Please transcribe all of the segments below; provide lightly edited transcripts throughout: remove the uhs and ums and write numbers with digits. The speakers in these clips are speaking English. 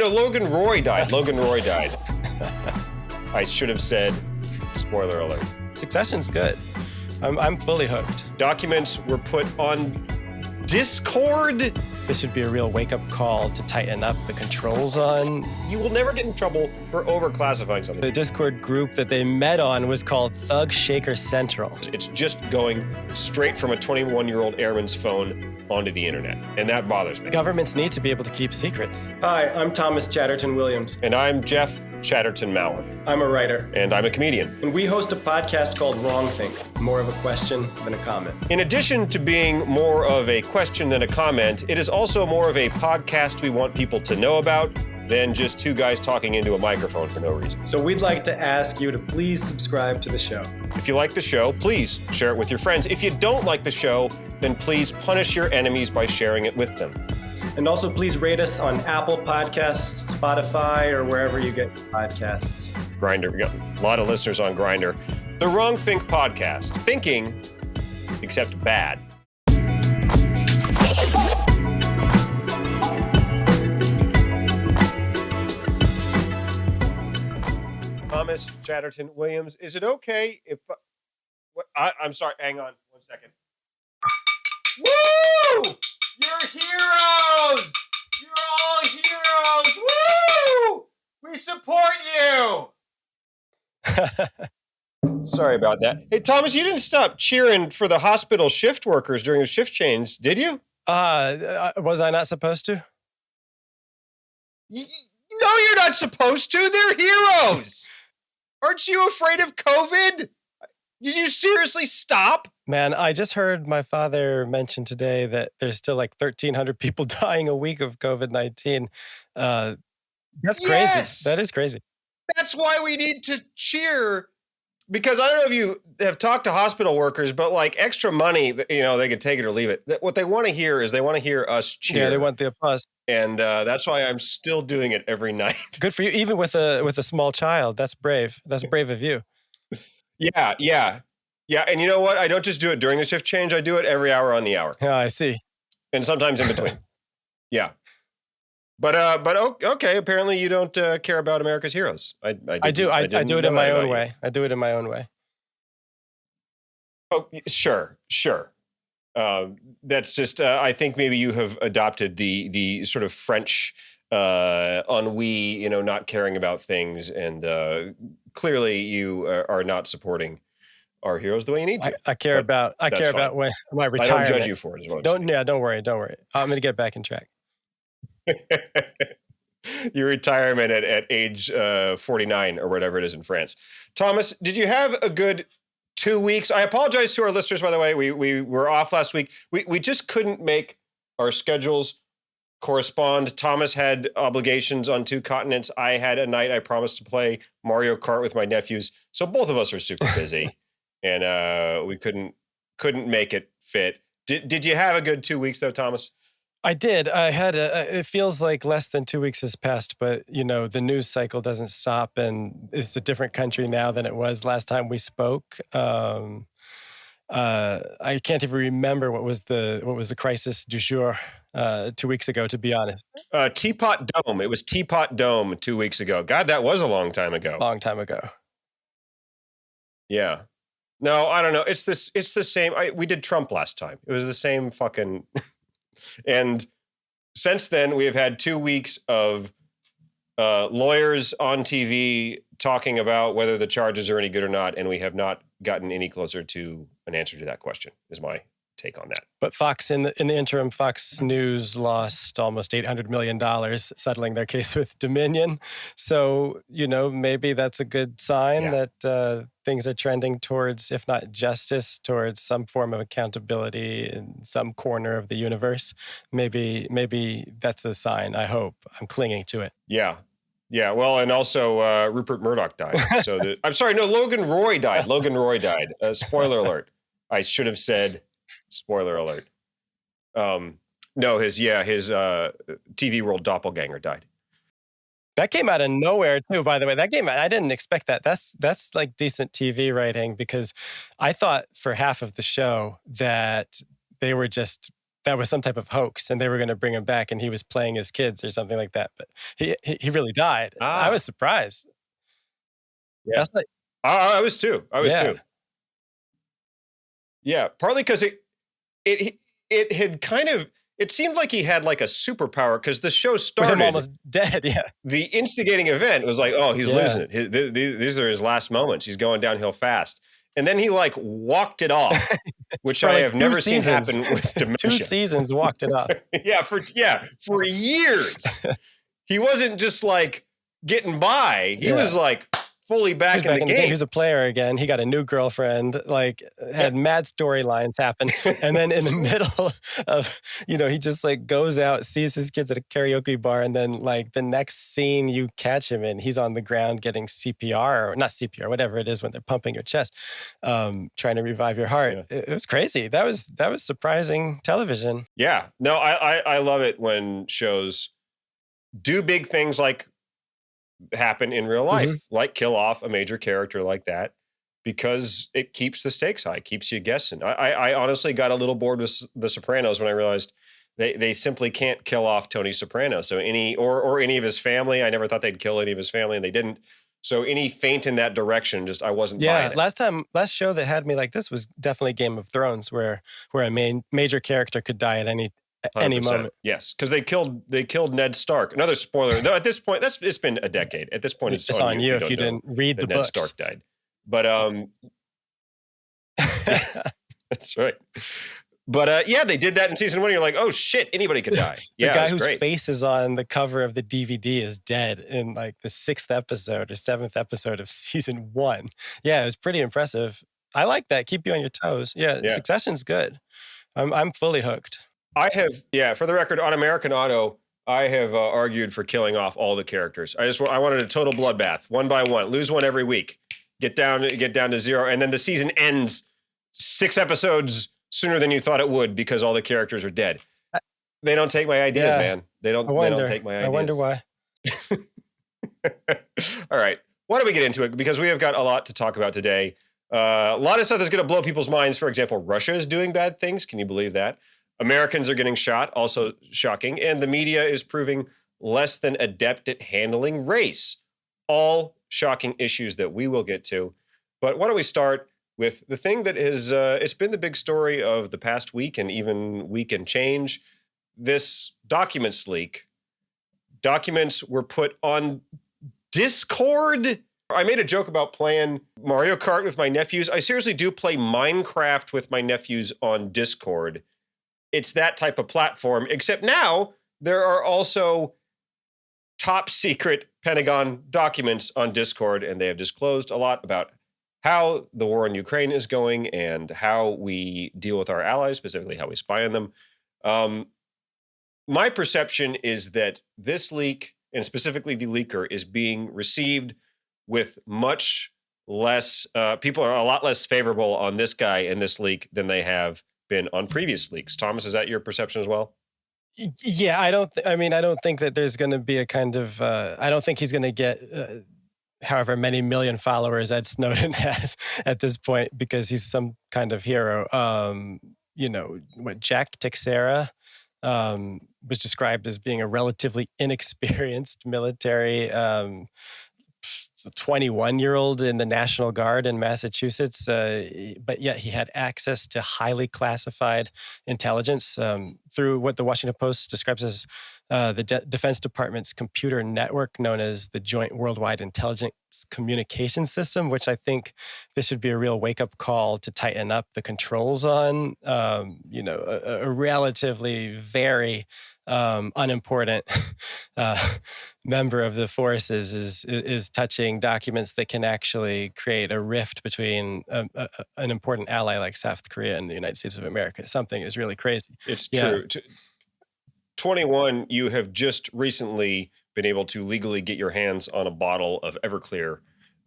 no, Logan Roy died. Logan Roy died. I should have said, spoiler alert. Succession's good. I'm fully hooked. Documents were put on Discord. This should be a real wake-up call to tighten up the controls on. You will never get in trouble for overclassifying something. The Discord group that they met on was called Thug Shaker Central. It's just going straight from a 21-year-old airman's phone onto the internet, and that bothers me. Governments need to be able to keep secrets. Hi, I'm Thomas Chatterton Williams. And I'm Jeff Chatterton Maurer. I'm a writer. And I'm a comedian. And we host a podcast called Wrongthink, more of a question than a comment. In addition to being more of a question than a comment, it is also more of a podcast we want people to know about than just two guys talking into a microphone for no reason. So we'd like to ask you to please subscribe to the show. If you like the show, please share it with your friends. If you don't like the show, then please punish your enemies by sharing it with them. And also please rate us on Apple Podcasts, Spotify, or wherever you get podcasts. Griner, we got a lot of listeners on Griner. The Wrongthink podcast. Thinking, except bad. Thomas Chatterton Williams, is it okay if... I'm sorry, hang on 1 second. Woo! You're heroes! You're all heroes! Woo! We support you! Sorry about that. Hey, Thomas, you didn't stop cheering for the hospital shift workers during the shift change, did you? Was I not supposed to? No, you're not supposed to. They're heroes. Aren't you afraid of COVID? Did you seriously stop? Man, I just heard my father mention today that there's still like 1,300 people dying a week of COVID-19. That's crazy. Yes! That is crazy. That's why we need to cheer. Because I don't know if you have talked to hospital workers, but like extra money, they could take it or leave it. What they want to hear is they want to hear us cheer. Yeah, they want the applause. And that's why I'm still doing it every night. Good for you. Even with a small child. That's brave. That's brave of you. Yeah. And you know what? I don't just do it during the shift change. I do it every hour on the hour. Yeah, I see. And sometimes in between. Yeah. But okay. Apparently you don't care about America's heroes. I do. I do it in my own way. I do it in my own way. Oh, sure. That's just, I think maybe you have adopted the sort of French ennui, not caring about things. And clearly you are not supporting our heroes the way you need to. I care about my retirement. I don't judge you for it. Is what I'm saying. Don't worry. I'm going to get back in track. Your retirement at age 49 or whatever it is in France. Thomas, did you have a good 2 weeks? I apologize to our listeners, by the way. We were off last week. We just couldn't make our schedules correspond. Thomas had obligations on 2 continents. I had a night I promised to play Mario Kart with my nephews. So both of us are super busy. And we couldn't make it fit. Did you have a good 2 weeks though, Thomas? I did. I had it feels like less than 2 weeks has passed, but the news cycle doesn't stop, and it's a different country now than it was last time we spoke. I can't even remember what was the crisis du jour 2 weeks ago, to be honest. Teapot Dome. It was Teapot Dome 2 weeks ago. God, that was a long time ago. Long time ago. Yeah. No, I don't know. It's the same. We did Trump last time. It was the same fucking. And since then, we have had 2 weeks of lawyers on TV talking about whether the charges are any good or not, and we have not gotten any closer to an answer to that question, is my take on that. But Fox, in the interim, Fox News lost almost $800 million settling their case with Dominion. So, maybe that's a good sign that things are trending towards, if not justice, towards some form of accountability in some corner of the universe. Maybe that's a sign. I hope. I'm clinging to it. Yeah. Well, and also Rupert Murdoch died. So I'm sorry. No, Logan Roy died. Spoiler alert. I should have said spoiler alert. No, his TV world doppelganger died. That came out of nowhere too, by the way. I didn't expect that. That's like decent TV writing, because I thought for half of the show that that was some type of hoax and they were going to bring him back and he was playing his kids or something like that. But he really died. I was surprised. Yeah. That's like, I was too. Yeah. Yeah, partly because it had kind of, it seemed like he had like a superpower because the show started. With him almost dead, yeah. The instigating event was like, oh, he's losing it. These are his last moments. He's going downhill fast. And then he like walked it off, which I have never seen happen with dementia. 2 seasons walked it off. for years. He wasn't just like getting by. He was like fully back in the game. He was a player again. He got a new girlfriend, like had mad storylines happen. And then in the middle of, he just like goes out, sees his kids at a karaoke bar. And then like the next scene you catch him in, he's on the ground getting CPR, or not CPR, whatever it is when they're pumping your chest, trying to revive your heart. Yeah. It was crazy. That was surprising television. Yeah. No, I love it when shows do big things like happen in real life, like kill off a major character like that, because it keeps the stakes high, keeps you guessing. I honestly got a little bored with The Sopranos when I realized they simply can't kill off Tony Soprano. So any of his family, I never thought they'd kill any of his family, and they didn't. So any feint in that direction, just I wasn't buying it. Last show that had me like this was definitely Game of Thrones, where a major character could die at any moment. Yes, because they killed Ned Stark. Another spoiler, though. At this point, it's been a decade. At this point, it's on you if you didn't read the books. Ned Stark died, but that's right. But they did that in season 1. You're like, oh shit, anybody could die. The guy whose face is on the cover of the DVD is dead in like the 6th episode or 7th episode of season 1. Yeah, it was pretty impressive. I like that. Keep you on your toes. Yeah. Succession's good. I'm fully hooked. I have, for the record, on American Auto, I have argued for killing off all the characters. I wanted a total bloodbath, one by one, lose one every week, get down to 0, and then the season ends 6 episodes sooner than you thought it would because all the characters are dead. They don't take my ideas, man. They don't take my ideas. I wonder why. All right, why don't we get into it? Because we have got a lot to talk about today. A lot of stuff that's going to blow people's minds. For example, Russia is doing bad things. Can you believe that? Americans are getting shot, also shocking, and the media is proving less than adept at handling race. All shocking issues that we will get to. But why don't we start with the thing that is, it's been the big story of the past week and even week and change, this documents leak. Documents were put on Discord. I made a joke about playing Mario Kart with my nephews. I seriously do play Minecraft with my nephews on Discord. It's that type of platform, except now there are also top secret Pentagon documents on Discord, and they have disclosed a lot about how the war in Ukraine is going and how we deal with our allies, specifically how we spy on them. My perception is that this leak, and specifically the leaker, is being received with much less, people are a lot less favorable on this guy and this leak than they have been on previous leaks. Thomas, is that your perception as well? Yeah, I don't think that there's going to be a kind of, I don't think he's going to get however many million followers Ed Snowden has at this point because he's some kind of hero. Jack Teixeira was described as being a relatively inexperienced military 21-year-old in the National Guard in Massachusetts, but yet he had access to highly classified intelligence through what the Washington Post describes as the Defense Department's computer network known as the Joint Worldwide Intelligence Communication System, which I think this should be a real wake-up call to tighten up the controls on. A relatively very unimportant member of the forces is touching documents that can actually create a rift between an important ally like South Korea and the United States of America. Something is really crazy. It's true. 21, you have just recently been able to legally get your hands on a bottle of Everclear,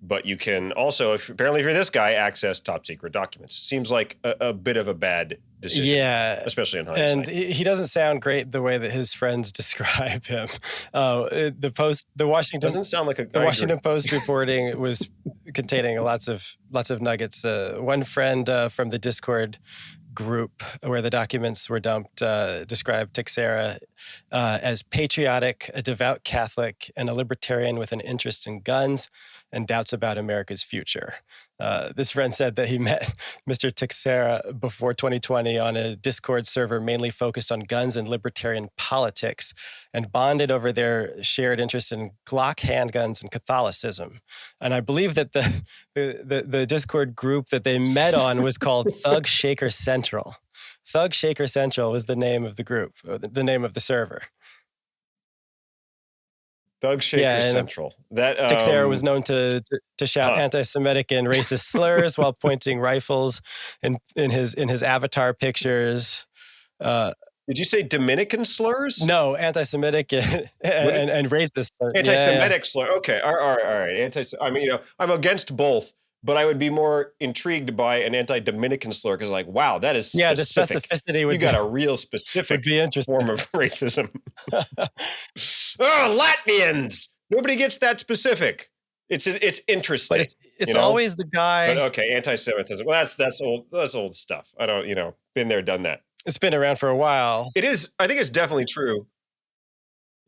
but you can also, apparently if you're this guy, access top secret documents. Seems like a bit of a bad decision, especially in hindsight. And he doesn't sound great the way that his friends describe him. The Washington doesn't sound like the Washington Post reporting was containing lots of nuggets. One friend from the Discord group where the documents were dumped described Teixeira as patriotic, a devout Catholic, and a libertarian with an interest in guns and doubts about America's future. This friend said that he met Mr. Teixeira before 2020 on a Discord server mainly focused on guns and libertarian politics, and bonded over their shared interest in Glock handguns and Catholicism. And I believe that the Discord group that they met on was called Thug Shaker Central. Thug Shaker Central was the name of the group, the name of the server. Thug Shaker Central. That Teixeira was known to shout anti-Semitic and racist slurs while pointing rifles in his avatar pictures. Did you say Dominican slurs? No, anti-Semitic and racist slurs. Anti-Semitic slurs. Okay, all right. I mean, I'm against both, but I would be more intrigued by an anti-Dominican slur because, like, wow, that is specific. The specificity would got a real specific form of racism. Latvians. Nobody gets that specific. It's interesting. But it's always the guy. But okay, anti-Semitism. Well, that's old. That's old stuff. I don't, been there, done that. It's been around for a while. It is. I think it's definitely true.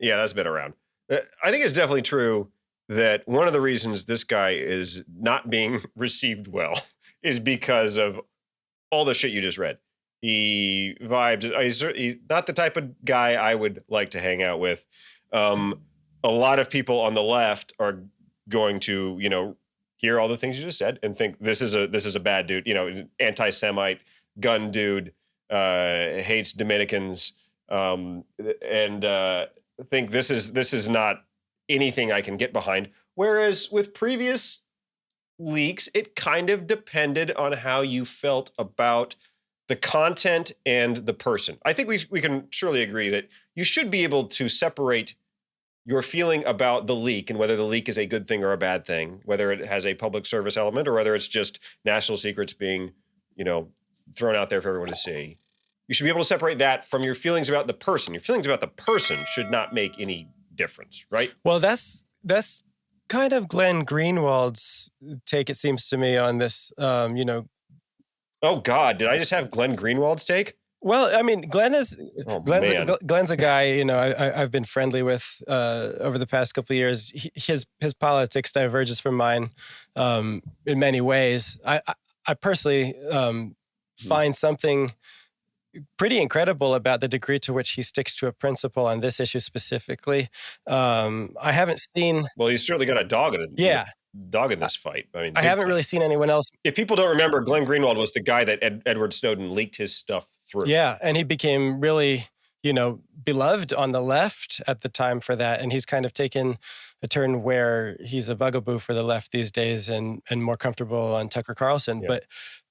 Yeah, that's been around. I think it's definitely true that one of the reasons this guy is not being received well is because of all the shit you just read. He vibes. He's not the type of guy I would like to hang out with. A lot of people on the left are going to, hear all the things you just said and think this is a bad dude. Anti-Semite, gun dude, hates Dominicans, and think this is not anything I can get behind. Whereas with previous leaks, it kind of depended on how you felt about the content and the person. I think we can surely agree that you should be able to separate your feeling about the leak and whether the leak is a good thing or a bad thing, whether it has a public service element or whether it's just national secrets being, thrown out there for everyone to see. You should be able to separate that from your feelings about the person. Your feelings about the person should not make any difference, right? Well, that's kind of Glenn Greenwald's take, it seems to me, on this, Oh, God, did I just have Glenn Greenwald's take? Well, I mean, Glenn's a guy, I've been friendly with over the past couple of years. His politics diverges from mine in many ways. I personally find something pretty incredible about the degree to which he sticks to a principle on this issue specifically. I haven't seen... Well, he's certainly got a dog in it. Yeah. Dog in this fight. I mean, I haven't really seen anyone else. If people don't remember, Glenn Greenwald was the guy that Edward Snowden leaked his stuff through. Yeah, and he became really, beloved on the left at the time for that. And he's kind of taken a turn where he's a bugaboo for the left these days and more comfortable on Tucker Carlson. Yeah.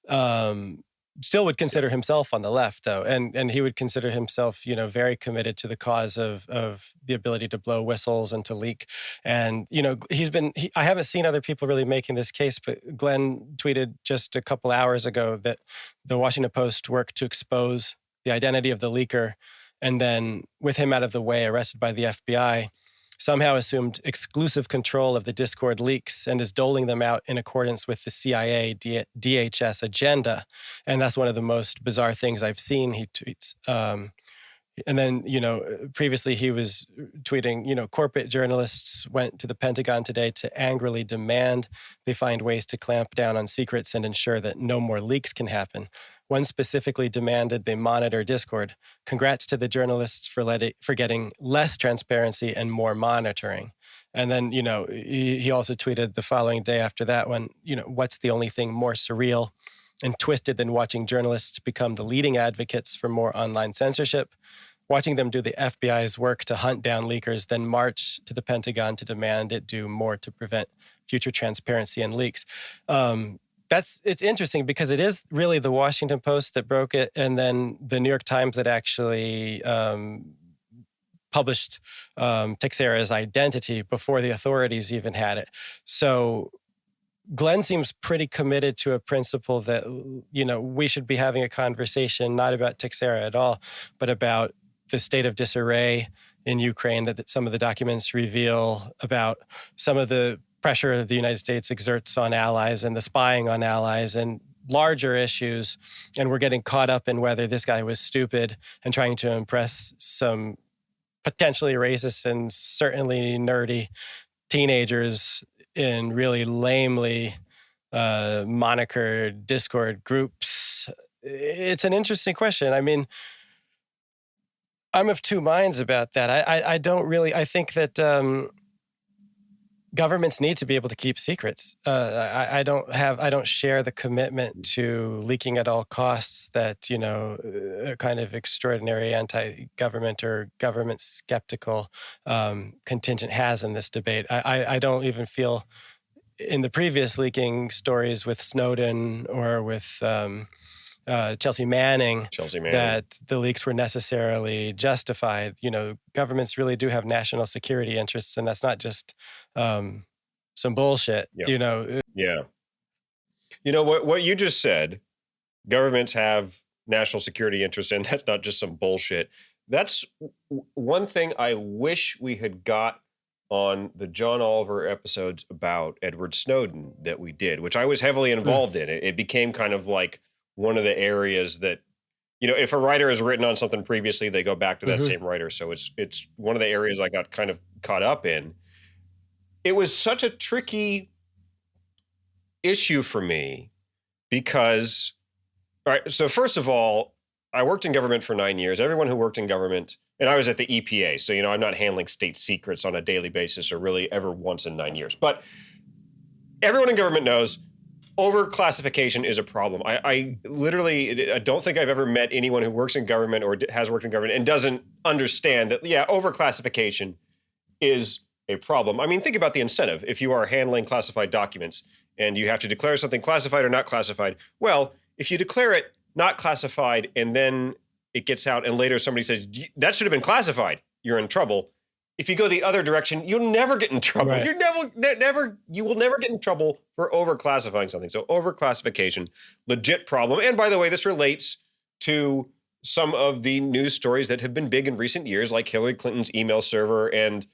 But still would consider himself on the left, though. And he would consider himself, very committed to the cause of the ability to blow whistles and to leak. And, I haven't seen other people really making this case, but Glenn tweeted just a couple hours ago that the Washington Post worked to expose the identity of the leaker, and then with him out of the way, arrested by the FBI, somehow assumed exclusive control of the Discord leaks and is doling them out in accordance with the CIA DHS agenda. And that's one of the most bizarre things I've seen, he tweets. And then, previously he was tweeting, corporate journalists went to the Pentagon today to angrily demand they find ways to clamp down on secrets and ensure that no more leaks can happen. One specifically demanded they monitor Discord. Congrats to the journalists for getting less transparency and more monitoring. And then, he also tweeted the following day after that when, what's the only thing more surreal and twisted than watching journalists become the leading advocates for more online censorship, watching them do the FBI's work to hunt down leakers, then march to the Pentagon to demand it do more to prevent future transparency and leaks. It's interesting because it is really the Washington Post that broke it, and then the New York Times that actually published Teixeira's identity before the authorities even had it. So Glenn seems pretty committed to a principle that, we should be having a conversation not about Teixeira at all, but about the state of disarray in Ukraine that some of the documents reveal, about some of the pressure the United States exerts on allies and the spying on allies, and larger issues, and we're getting caught up in whether this guy was stupid and trying to impress some potentially racist and certainly nerdy teenagers in really lamely monikered Discord groups. It's an interesting question. I mean, I'm of two minds about that. I don't really, I think that governments need to be able to keep secrets. I don't share the commitment to leaking at all costs that, a kind of extraordinary anti-government or government skeptical contingent has in this debate. I don't even feel in the previous leaking stories with Snowden or with Chelsea Manning, that the leaks were necessarily justified. Governments really do have national security interests, and that's not just some bullshit. Yeah. What you just said, governments have national security interests, and that's not just some bullshit. That's one thing I wish we had got on the John Oliver episodes about Edward Snowden that we did, which I was heavily involved in. It became kind of like one of the areas that, if a writer has written on something previously, they go back to that same writer. So it's one of the areas I got kind of caught up in. It was such a tricky issue for me because, all right, so first of all, I worked in government for 9 years. Everyone who worked in government, and I was at the EPA, so, I'm not handling state secrets on a daily basis or really ever once in 9 years. But everyone in government knows overclassification is a problem. I don't think I've ever met anyone who works in government or has worked in government and doesn't understand that, overclassification is a problem. I mean, think about the incentive. If you are handling classified documents and you have to declare something classified or not classified, well, if you declare it not classified and then it gets out and later somebody says, that should have been classified, you're in trouble. If you go the other direction, you'll never get in trouble. Right. You will never get in trouble for overclassifying something. So overclassification, legit problem. And by the way, this relates to some of the news stories that have been big in recent years, like Hillary Clinton's email server and,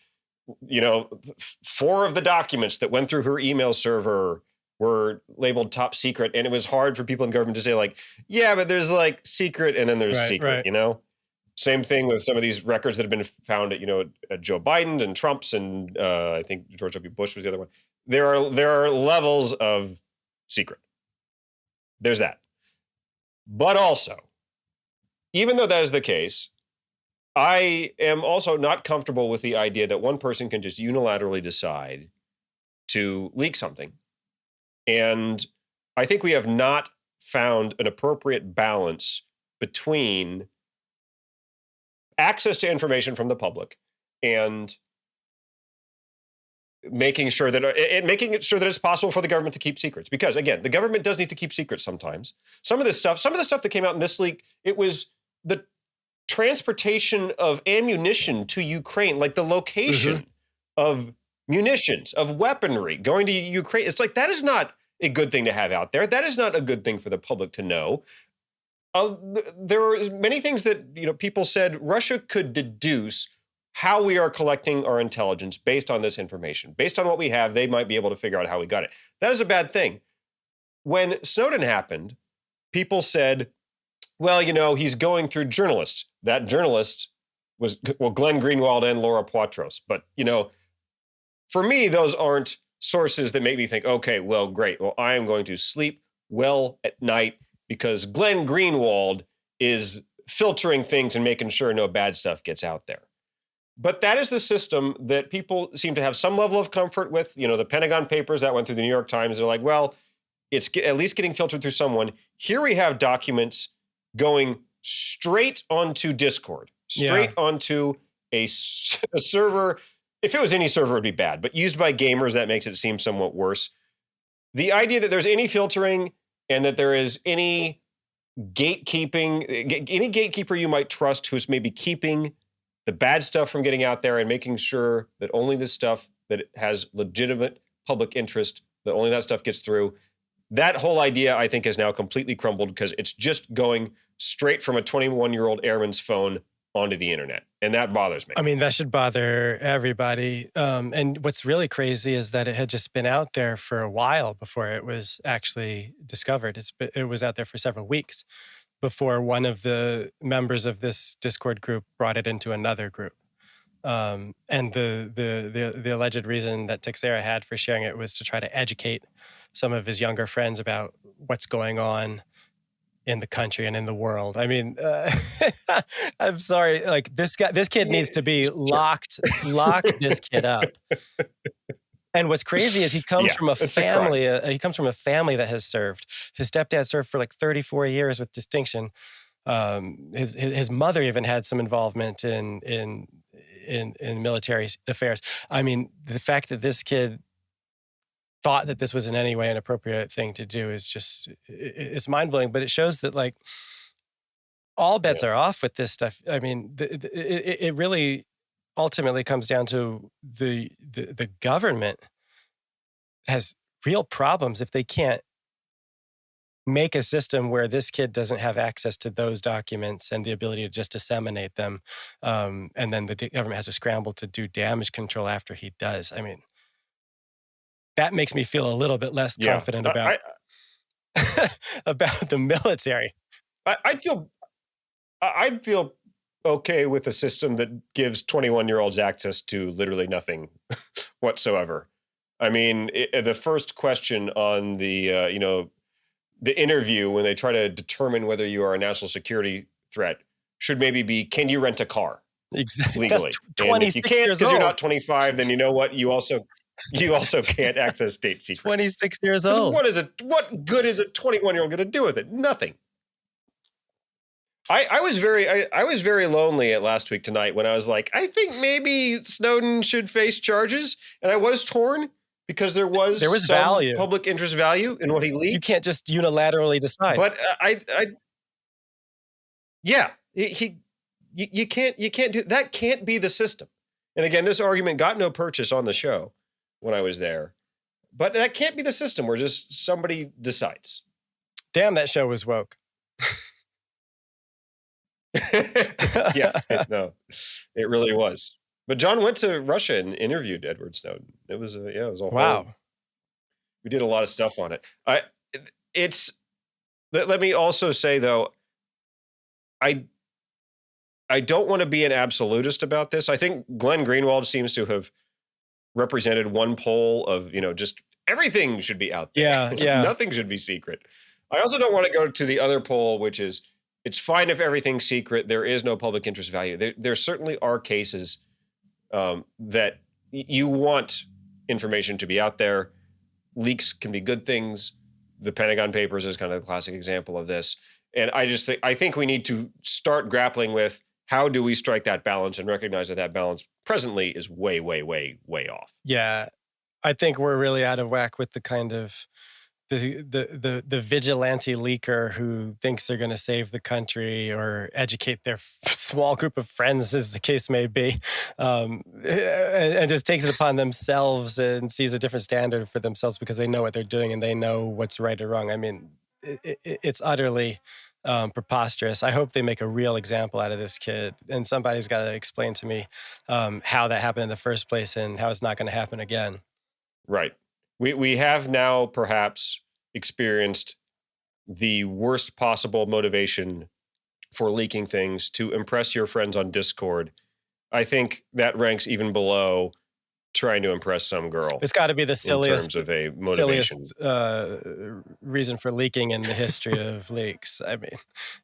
4 of the documents that went through her email server were labeled top secret. And it was hard for people in government to say but there's secret and then there's secret, Same thing with some of these records that have been found at Joe Biden and Trump's and I think George W. Bush was the other one. There are levels of secret. There's that. But also, even though that is the case, I am also not comfortable with the idea that one person can just unilaterally decide to leak something. And I think we have not found an appropriate balance between access to information from the public and making sure that it's possible for the government to keep secrets. Because again, the government does need to keep secrets sometimes. Some of the stuff that came out in this leak, it was the transportation of ammunition to Ukraine, like the location of munitions, of weaponry going to Ukraine. It's like, that is not a good thing to have out there. That is not a good thing for the public to know. There are many things that people said Russia could deduce how we are collecting our intelligence based on this information. Based on what we have, they might be able to figure out how we got it. That is a bad thing. When Snowden happened, people said, well, he's going through journalists. That journalist was, Glenn Greenwald and Laura Poitras. But, for me, those aren't sources that make me think, okay, well, great. Well, I am going to sleep well at night because Glenn Greenwald is filtering things and making sure no bad stuff gets out there. But that is the system that people seem to have some level of comfort with. The Pentagon Papers that went through the New York Times, they're like, well, it's at least getting filtered through someone. Here we have documents going straight onto Discord, onto a server. If it was any server, it would be bad, but used by gamers, that makes it seem somewhat worse. The idea that there's any filtering and that there is any gatekeeping, any gatekeeper you might trust who's maybe keeping the bad stuff from getting out there and making sure that only the stuff that has legitimate public interest, that only that stuff gets through. That whole idea, I think, has now completely crumbled because it's just going straight from a 21-year-old airman's phone onto the internet. And that bothers me. I mean, that should bother everybody. And what's really crazy is that it had just been out there for a while before it was actually discovered. It was out there for several weeks before one of the members of this Discord group brought it into another group. And the alleged reason that Teixeira had for sharing it was to try to educate some of his younger friends about what's going on in the country and in the world. I mean, I'm sorry, like this kid needs to be locked. Lock this kid up. And what's crazy is he comes from a family. He comes from a family that has served. His stepdad served for like 34 years with distinction. His mother even had some involvement in military affairs. I mean, the fact that this kid thought that this was in any way an appropriate thing to do is just, it's mind-blowing, but it shows that like all bets are off with this stuff. I mean, it really ultimately comes down to the government has real problems if they can't make a system where this kid doesn't have access to those documents and the ability to just disseminate them. And then the government has to scramble to do damage control after he does. I mean, that makes me feel a little bit less confident about about the military. I'd feel okay with a system that gives 21-year-olds access to literally nothing whatsoever. I mean, the first question on the the interview when they try to determine whether you are a national security threat should maybe be, can you rent a car? Exactly. Legally. And if you can't because you're not 25, then you know what? You also can't access state secrets. 26 years old. What good is a 21-year-old going to do with it? Nothing. I was very lonely at last week tonight when I was like, I think maybe Snowden should face charges, and I was torn because there was some value, public interest value in what he leaked. You can't just unilaterally decide. But you can't do that. Can't be the system. And again, this argument got no purchase on the show when I was there, but that can't be the system where just somebody decides. Damn, that show was woke. No, it really was. But John went to Russia and interviewed Edward Snowden. It was it was all wow. We did a lot of stuff on it. Let me also say though, I don't want to be an absolutist about this. I think Glenn Greenwald seems to have represented one pole of, just everything should be out there. Yeah. Nothing should be secret. I also don't want to go to the other pole, which is it's fine if everything's secret. There is no public interest value. There certainly are cases that you want information to be out there. Leaks can be good things. The Pentagon Papers is kind of a classic example of this. And I think we need to start grappling with how do we strike that balance and recognize that balance presently is way, way, way, way off. Yeah, I think we're really out of whack with the kind of the vigilante leaker who thinks they're going to save the country or educate their small group of friends, as the case may be, and just takes it upon themselves and sees a different standard for themselves because they know what they're doing and they know what's right or wrong. I mean, it's utterly preposterous. I hope they make a real example out of this kid, and somebody's got to explain to me how that happened in the first place and how it's not going to happen again. Right. We have now perhaps experienced the worst possible motivation for leaking things to impress your friends on Discord. I think that ranks even below trying to impress some girl. It's got to be the silliest, in terms of a motivation. Reason for leaking in the history of leaks. I mean,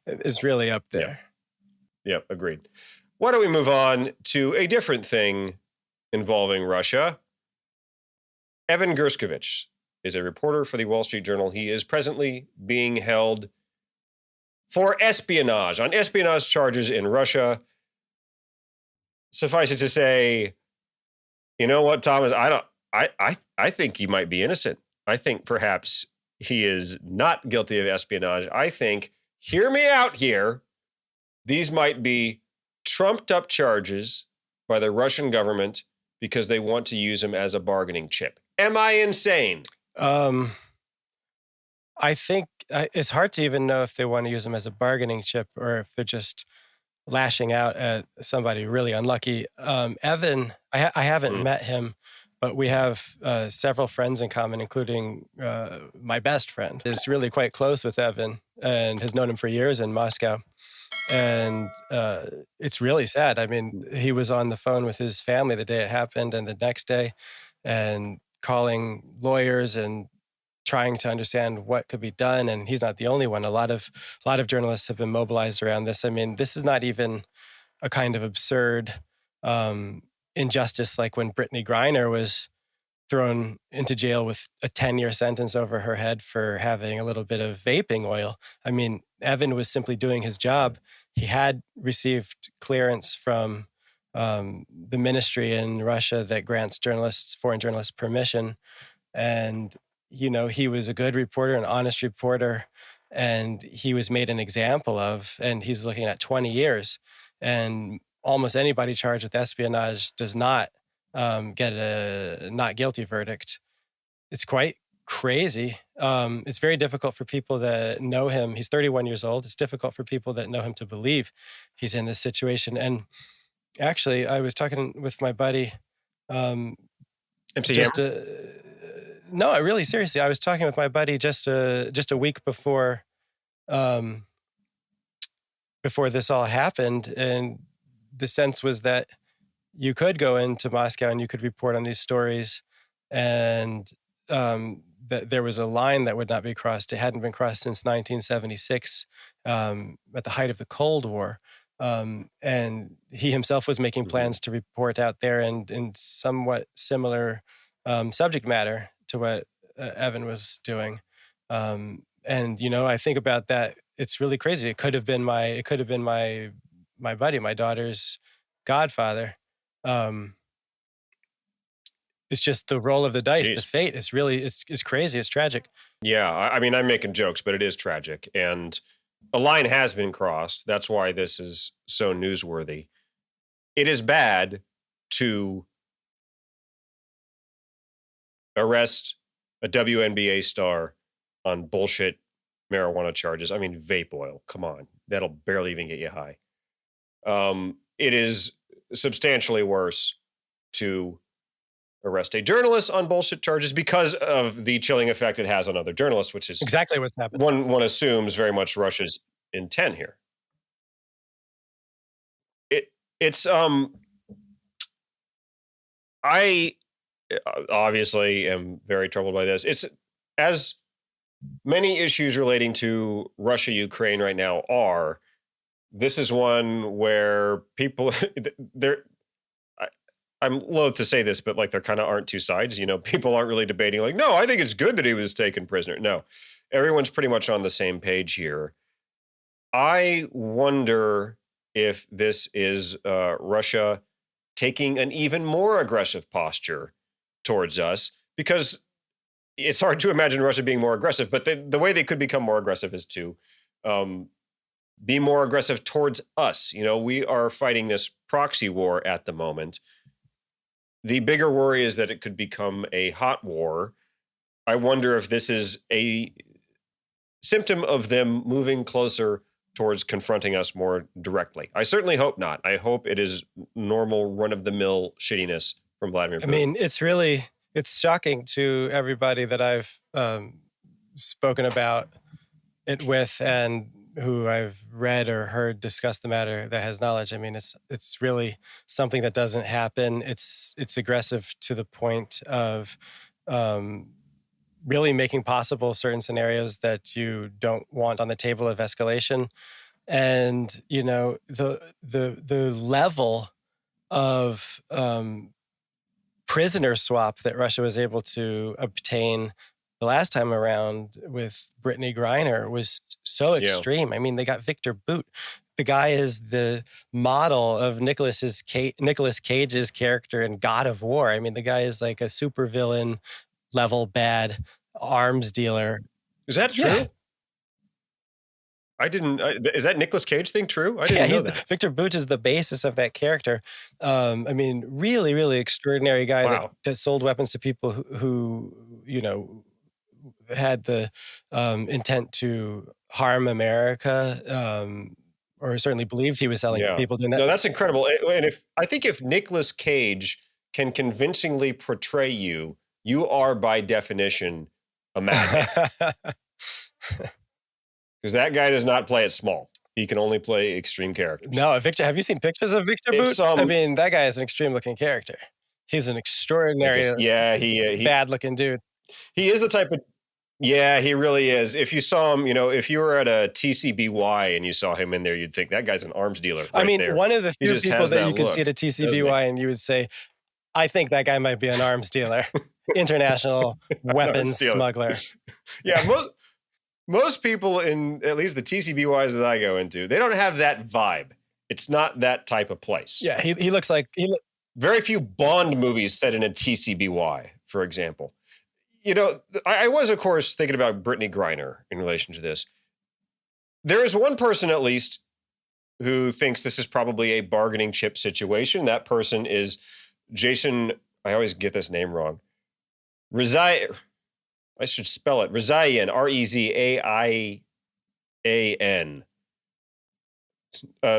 it's really up there. Yep, agreed. Why don't we move on to a different thing involving Russia? Evan Gershkovich is a reporter for the Wall Street Journal. He is presently being held for espionage, on espionage charges in Russia. Suffice it to say, you know what, Thomas? I think he might be innocent. I think perhaps he is not guilty of espionage. I think, hear me out here, these might be trumped up charges by the Russian government because they want to use him as a bargaining chip. Am I insane? I think it's hard to even know if they want to use him as a bargaining chip or if they're just lashing out at somebody really unlucky. Evan, I haven't met him, but we have several friends in common, including my best friend is really quite close with Evan and has known him for years in Moscow. And it's really sad. I mean, he was on the phone with his family the day it happened and the next day and calling lawyers and trying to understand what could be done. And he's not the only one. A lot of journalists have been mobilized around this. I mean, this is not even a kind of absurd injustice like when Brittney Griner was thrown into jail with a 10-year sentence over her head for having a little bit of vaping oil. I mean, Evan was simply doing his job. He had received clearance from the ministry in Russia that grants foreign journalists permission. And, you know, he was a good reporter, an honest reporter, and he was made an example of, and he's looking at 20 years. And almost anybody charged with espionage does not get a not guilty verdict. It's quite crazy. It's very difficult for people that know him. He's 31 years old. It's difficult for people that know him to believe he's in this situation. And actually, I was talking with my buddy. MC just Hammer? No, really seriously. I was talking with my buddy just a week before this all happened, and the sense was that you could go into Moscow and you could report on these stories, and that there was a line that would not be crossed. It hadn't been crossed since 1976, at the height of the Cold War. And he himself was making plans to report out there and in somewhat similar subject matter to what Evan was doing. And, you know, I think about that. It's really crazy. It could have been my buddy, my daughter's godfather. It's just the roll of the dice, the fate. It's really, it's crazy. It's tragic. Yeah. I mean, I'm making jokes, but it is tragic. And a line has been crossed. That's why this is so newsworthy. It is bad to arrest a WNBA star on bullshit marijuana charges. I mean, vape oil. Come on. That'll barely even get you high. It is substantially worse to arrest a journalist on bullshit charges because of the chilling effect it has on other journalists, which is exactly what's happening. One assumes very much Russia's intent here. It's I obviously am very troubled by this. It's as many issues relating to Russia, Ukraine right now are. This is one where people I'm loath to say this, but like there kind of aren't two sides. You know, people aren't really debating like, no, I think it's good that he was taken prisoner. No, everyone's pretty much on the same page here. I wonder if this is Russia taking an even more aggressive posture towards us, because it's hard to imagine Russia being more aggressive, but the way they could become more aggressive is to be more aggressive towards us. You know, we are fighting this proxy war at the moment. The bigger worry is that it could become a hot war. I wonder if this is a symptom of them moving closer towards confronting us more directly. I certainly hope not. I hope it is normal run-of-the-mill shittiness from Vladimir Putin. I mean, it's shocking to everybody that I've spoken about it with and who I've read or heard discuss the matter that has knowledge. I mean, it's really something that doesn't happen. It's aggressive to the point of really making possible certain scenarios that you don't want on the table of escalation. And, you know, the level of prisoner swap that Russia was able to obtain the last time around with Brittney Griner was so extreme. I mean, they got Victor Boot. The guy is the model of Nicolas Cage's character in God of War. I mean, the guy is like a supervillain level bad arms dealer. Is that true? Yeah. Is that Nicolas Cage thing true? I didn't know that. Victor Boot is the basis of that character. I mean, really, really extraordinary guy that sold weapons to people who you know, had the intent to harm America. or certainly believed he was selling to people doing that. No, that's incredible. And if Nicolas Cage can convincingly portray you, you are by definition a madman. Because that guy does not play it small. He can only play extreme characters. No, Victor, have you seen pictures of Victor Boot? I mean, that guy is an extreme looking character. He's an extraordinary, he bad looking dude. He is the type of, yeah, he really is. If you saw him, if you were at a TCBY and you saw him in there, you'd think that guy's an arms dealer. Right, I mean, there. One of the few people that you could see at a TCBY and you would say, I think that guy might be an arms dealer, international weapons smuggler. Yeah, most people in at least the TCBYs that I go into, they don't have that vibe. It's not that type of place. Yeah, he looks like... Very few Bond movies set in a TCBY, for example. I was, of course, thinking about Brittney Griner in relation to this. There is one person, at least, who thinks this is probably a bargaining chip situation. That person is Jason, I always get this name wrong. Rezaian. I should spell it. Rezaian, Rezaian.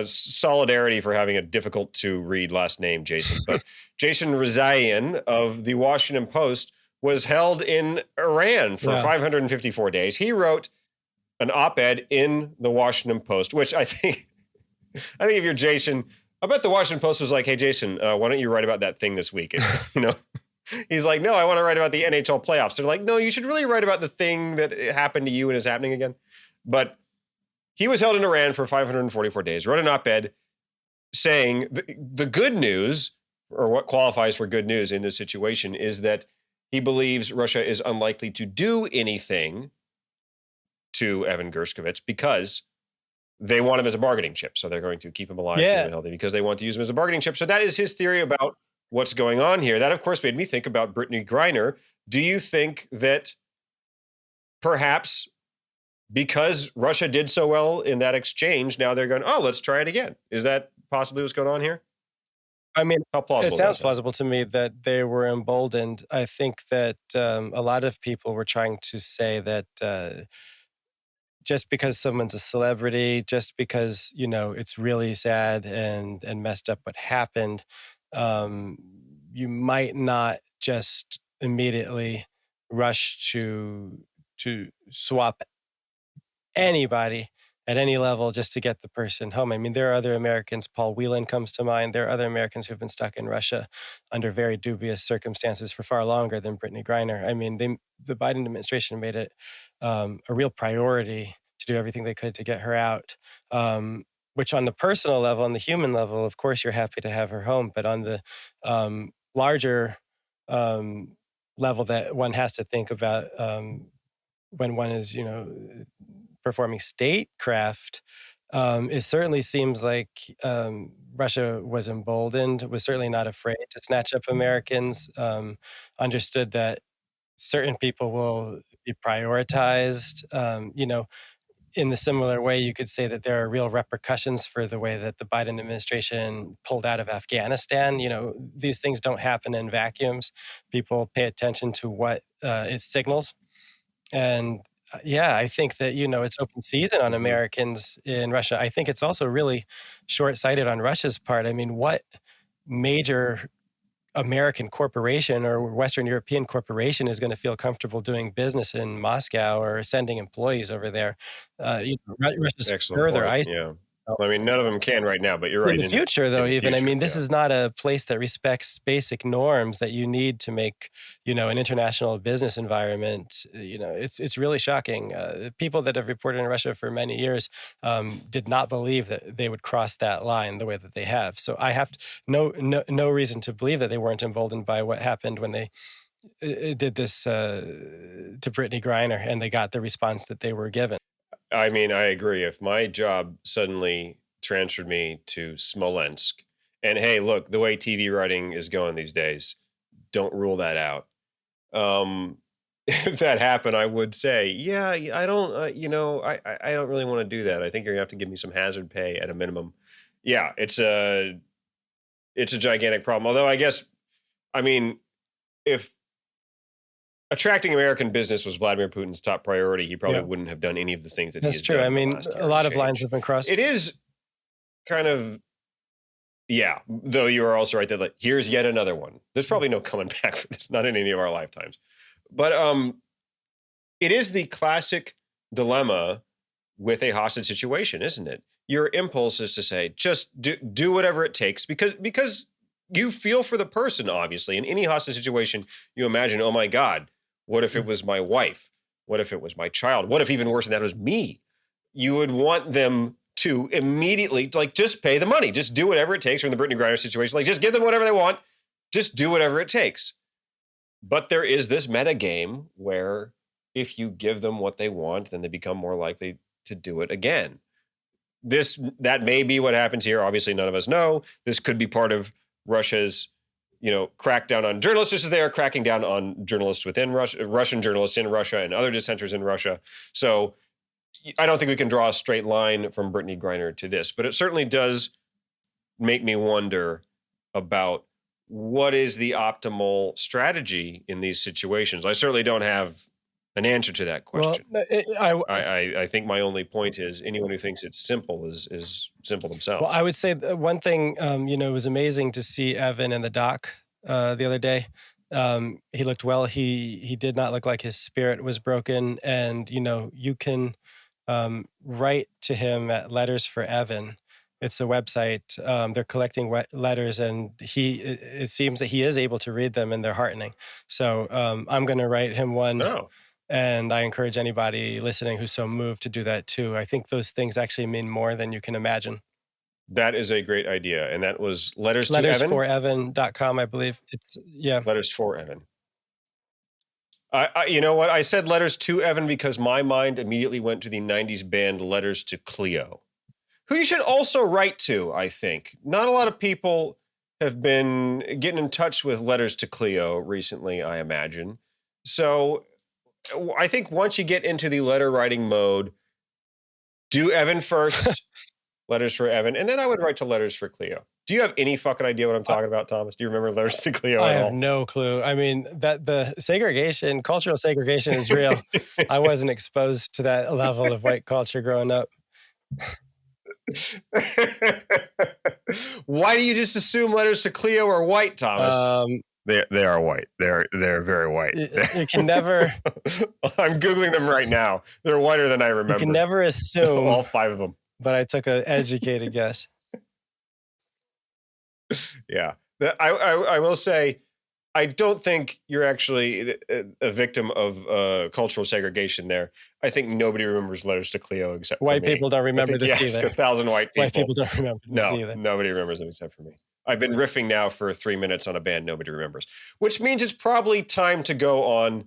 Solidarity for having a difficult to read last name, Jason. But Jason Rezaian of the Washington Post was held in Iran for 554 days. He wrote an op-ed in the Washington Post, which I think if you're Jason, I bet the Washington Post was like, hey, Jason, why don't you write about that thing this week? And, he's like, no, I want to write about the NHL playoffs. They're like, no, you should really write about the thing that happened to you and is happening again. But he was held in Iran for 544 days, wrote an op-ed saying the good news, or what qualifies for good news in this situation, is that he believes Russia is unlikely to do anything to Evan Gershkovich because they want him as a bargaining chip. So they're going to keep him alive and healthy because they want to use him as a bargaining chip. So that is his theory about what's going on here. That, of course, made me think about Brittney Griner. Do you think that perhaps because Russia did so well in that exchange, now they're going, oh, let's try it again? Is that possibly what's going on here? I mean, how plausible? It sounds plausible to me that they were emboldened. I think that a lot of people were trying to say that just because someone's a celebrity, just because, it's really sad and messed up what happened, you might not just immediately rush to swap anybody at any level just to get the person home. I mean, there are other Americans, Paul Whelan comes to mind. There are other Americans who've been stuck in Russia under very dubious circumstances for far longer than Brittney Griner. I mean, the Biden administration made it a real priority to do everything they could to get her out, which on the personal level, on the human level, of course, you're happy to have her home. But on the larger level that one has to think about when one is, performing statecraft, it certainly seems like Russia was emboldened, was certainly not afraid to snatch up Americans, understood that certain people will be prioritized. In the similar way, you could say that there are real repercussions for the way that the Biden administration pulled out of Afghanistan. These things don't happen in vacuums. People pay attention to what it signals. And I think that, it's open season on Americans in Russia. I think it's also really short-sighted on Russia's part. I mean, what major American corporation or Western European corporation is going to feel comfortable doing business in Moscow or sending employees over there? Russia's further isolated. I mean, none of them can right now, but you're right. In the future, though, this is not a place that respects basic norms that you need to make, an international business environment. It's really shocking. People that have reported in Russia for many years did not believe that they would cross that line the way that they have. So I have no reason to believe that they weren't emboldened by what happened when they did this to Brittney Griner and they got the response that they were given. I mean, I agree. If my job suddenly transferred me to Smolensk, and hey, look, the way TV writing is going these days, don't rule that out. If that happened, I would say, I don't, I don't really want to do that. I think you're gonna have to give me some hazard pay at a minimum. Yeah, it's a gigantic problem. Although I guess, if attracting American business was Vladimir Putin's top priority, he probably wouldn't have done any of the things that That's true. I mean, a lot of lines have been crossed. It is kind of, yeah, though you are also right that like, here's yet another one. There's probably no coming back for this, not in any of our lifetimes. But it is the classic dilemma with a hostage situation, isn't it? Your impulse is to say, just do whatever it takes because you feel for the person, obviously. In any hostage situation, you imagine, oh my God, what if it was my wife? What if it was my child? What if even worse than that was me? You would want them to immediately, like, just pay the money. Just do whatever it takes. From the Brittney Griner situation, like, just give them whatever they want. Just do whatever it takes. But there is this meta game where if you give them what they want, then they become more likely to do it again. That may be what happens here. Obviously, none of us know. This could be part of Russia's, crackdown on journalists, just as they are cracking down on journalists within Russia, Russian journalists in Russia, and other dissenters in Russia. So I don't think we can draw a straight line from Brittney Griner to this, but it certainly does make me wonder about what is the optimal strategy in these situations. I certainly don't have an answer to that question. Well, I think my only point is anyone who thinks it's simple is simple themselves. Well, I would say one thing, it was amazing to see Evan in the dock the other day. He looked well. He did not look like his spirit was broken. And, you can write to him at Letters for Evan. It's a website. They're collecting letters, and it seems that he is able to read them, and they're heartening. So I'm going to write him one. Oh. And I encourage anybody listening who's so moved to do that too. I think those things actually mean more than you can imagine. That is a great idea. And that was Letters to Evan? Lettersforevan.com, I believe. Letters for Evan. You know what? I said Letters to Evan because my mind immediately went to the 90s band Letters to Cleo, who you should also write to, I think. Not a lot of people have been getting in touch with Letters to Cleo recently, I imagine. So I think once you get into the letter writing mode, do Evan first, Letters for Evan, and then I would write to Letters for Cleo. Do you have any fucking idea what I'm talking about, Thomas? Do you remember Letters to Cleo I at all? have no clue. I mean, that the cultural segregation is real. I wasn't exposed to that level of white culture growing up. Why do you just assume Letters to Cleo are white, Thomas? They are white. They're very white. You can never. I'm Googling them right now. They're whiter than I remember. You can never assume. All 5 of them. But I took an educated guess. Yeah. I will say, I don't think you're actually a victim of cultural segregation there. I think nobody remembers Letters to Cleo except white for me. people don't remember this either. 1,000 white people. White people don't remember this either. Nobody remembers them except for me. I've been riffing now for 3 minutes on a band nobody remembers, which means it's probably time to go on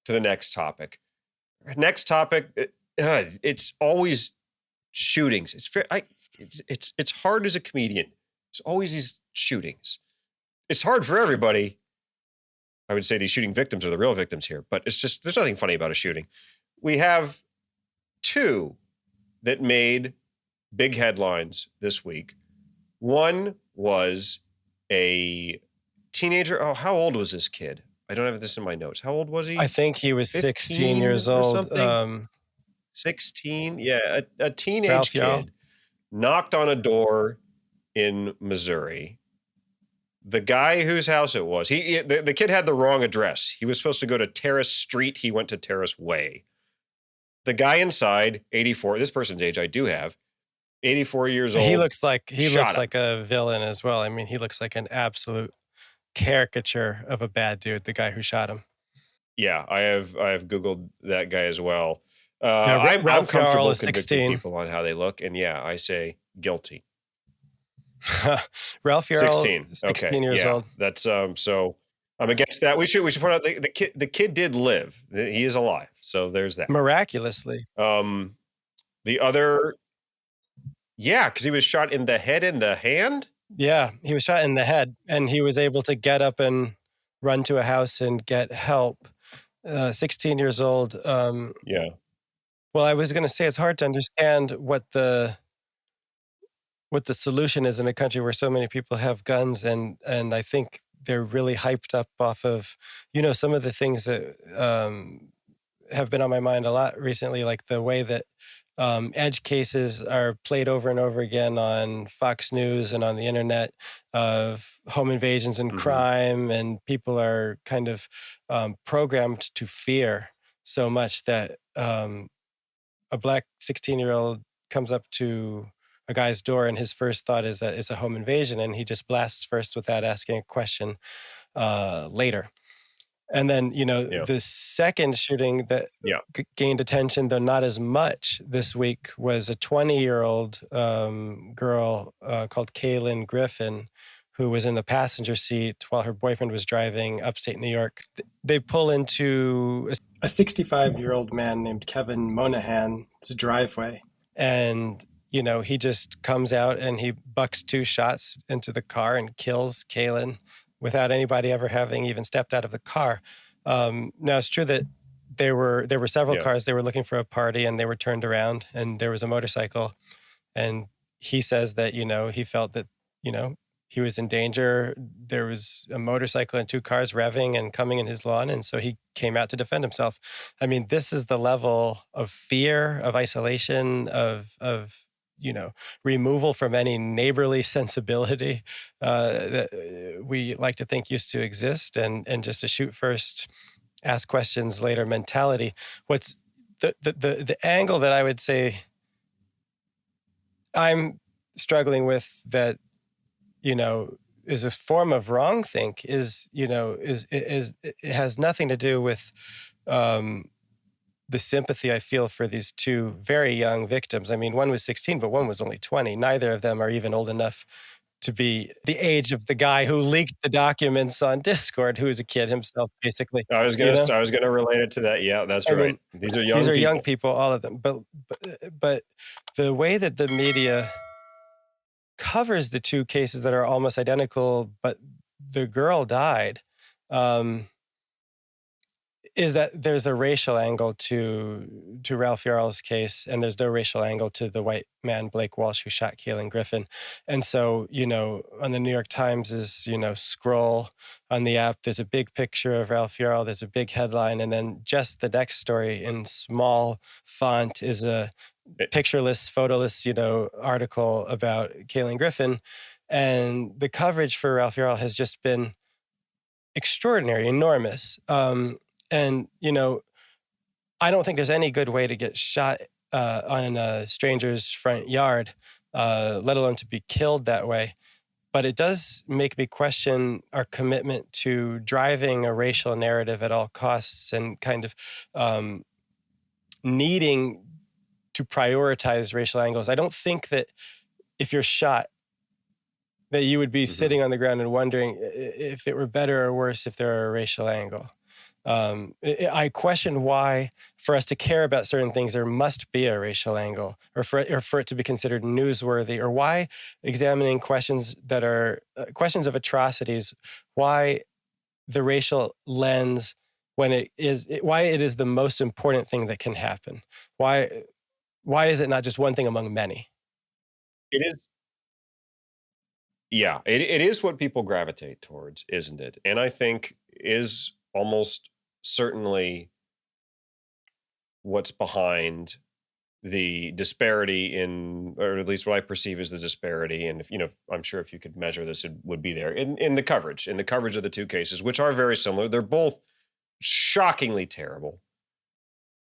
to the next topic. Next topic, it's always shootings. It's hard as a comedian. It's always these shootings. It's hard for everybody. I would say these shooting victims are the real victims here, but it's just, there's nothing funny about a shooting. We have 2 that made big headlines this week. One was a teenager. Oh, how old was this kid? I don't have this in my notes. How old was he? I think he was 16 years old. 16? Yeah, a teenage Ralph kid Yarl. knocked on a door in Missouri. The guy whose house it was, the kid had the wrong address. He was supposed to go to Terrace Street. He went to Terrace Way. The guy inside, 84, this person's age I do have, 84 years old. He looks like a villain as well. I mean, he looks like an absolute caricature of a bad dude, the guy who shot him. Yeah, I have Googled that guy as well. Ralph I'm comfortable is convicting 16. people on how they look, and yeah, I say guilty. Ralph Yarl, 16. 16 years old. That's so I'm against that. We should point out the kid did live. He is alive. So there's that. Miraculously. The other, yeah, because he was shot in the head and the hand. Yeah, he was shot in the head, and he was able to get up and run to a house and get help. 16 years old. Yeah. Well, I was going to say it's hard to understand what the solution is in a country where so many people have guns, and I think they're really hyped up off of, some of the things that have been on my mind a lot recently, like the way that Edge cases are played over and over again on Fox News and on the internet of home invasions and crime, and people are kind of programmed to fear so much that a black 16-year-old comes up to a guy's door and his first thought is that it's a home invasion, and he just blasts first without asking a question later. And then, the second shooting that gained attention, though not as much this week, was a 20-year-old girl called Kaylin Griffin, who was in the passenger seat while her boyfriend was driving upstate New York. They pull into a 65-year-old man named Kevin Monahan's driveway. And, he just comes out and he bucks 2 shots into the car and kills Kaylin without anybody ever having even stepped out of the car. Now, it's true that there were several cars. They were looking for a party and they were turned around, and there was a motorcycle. And he says that, he felt that, he was in danger. There was a motorcycle and 2 cars revving and coming in his lawn. And so he came out to defend himself. I mean, this is the level of fear, of isolation, of removal from any neighborly sensibility that we like to think used to exist, and just a shoot first, ask questions later mentality. What's the angle that I would say I'm struggling with that, is a form of wrongthink is it has nothing to do with the sympathy I feel for these 2 very young victims. I mean, one was 16, but one was only 20. Neither of them are even old enough to be the age of the guy who leaked the documents on Discord, who is a kid himself, basically. I was gonna relate it to that. Yeah, that's right. These are young people, all of them. But the way that the media covers the 2 cases that are almost identical, but the girl died, is that there's a racial angle to Ralph Yarl's case, and there's no racial angle to the white man, Blake Walsh, who shot Kaylin Griffin. And so, on the New York Times' scroll on the app, there's a big picture of Ralph Yarl, there's a big headline, and then just the next story in small font is a pictureless, photoless, article about Kaylin Griffin. And the coverage for Ralph Yarl has just been extraordinary, enormous. And, I don't think there's any good way to get shot on a stranger's front yard, let alone to be killed that way. But it does make me question our commitment to driving a racial narrative at all costs, and kind of needing to prioritize racial angles. I don't think that if you're shot, that you would be sitting on the ground and wondering if it were better or worse if there were a racial angle. I question why, for us to care about certain things, there must be a racial angle, or for it to be considered newsworthy, or why examining questions that are questions of atrocities, why the racial lens, why it is the most important thing that can happen. Why is it not just one thing among many? It is. Yeah, it is what people gravitate towards, isn't it? And I think is almost certainly what's behind the disparity in, or at least what I perceive as the disparity. And if, I'm sure if you could measure this, it would be there in the coverage of the 2 cases, which are very similar. They're both shockingly terrible.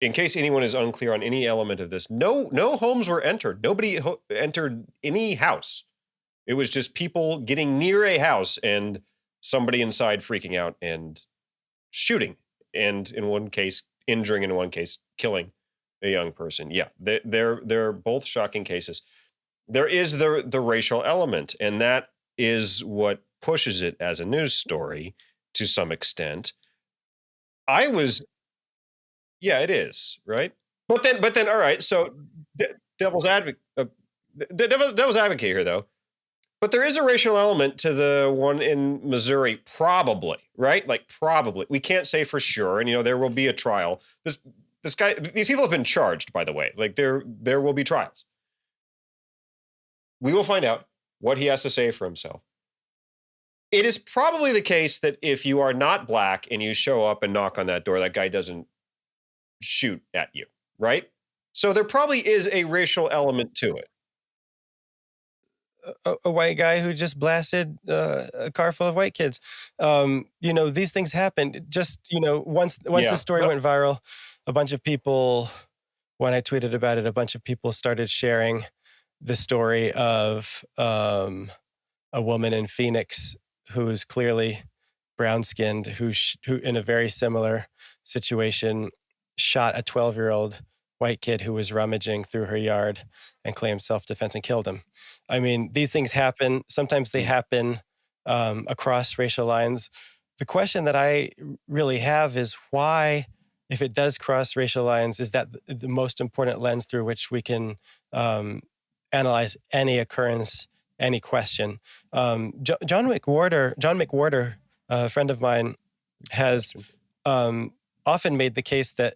In case anyone is unclear on any element of this, no homes were entered. Nobody entered any house. It was just people getting near a house and somebody inside freaking out and shooting, and in one case injuring, in one case killing a young person. Yeah, they're both shocking cases. There is the racial element, and that is what pushes it as a news story to some extent. Yeah, it is, right? But then, all right. So, devil's advocate here, though. But there is a racial element to the one in Missouri, probably, right? Like, probably. We can't say for sure, and there will be a trial. These people have been charged, by the way. Like, there will be trials. We will find out what he has to say for himself. It is probably the case that if you are not black and you show up and knock on that door, that guy doesn't shoot at you, right? So there probably is a racial element to it. A white guy who just blasted a car full of white kids. These things happen. Just, once the story went viral, a bunch of people, when I tweeted about it, a bunch of people started sharing the story of a woman in Phoenix who's clearly brown-skinned, who in a very similar situation shot a 12-year-old white kid who was rummaging through her yard and claimed self-defense and killed him. I mean, these things happen. Sometimes they happen across racial lines. The question that I really have is why, if it does cross racial lines, is that the most important lens through which we can analyze any occurrence, any question? John McWhorter, a friend of mine, has often made the case that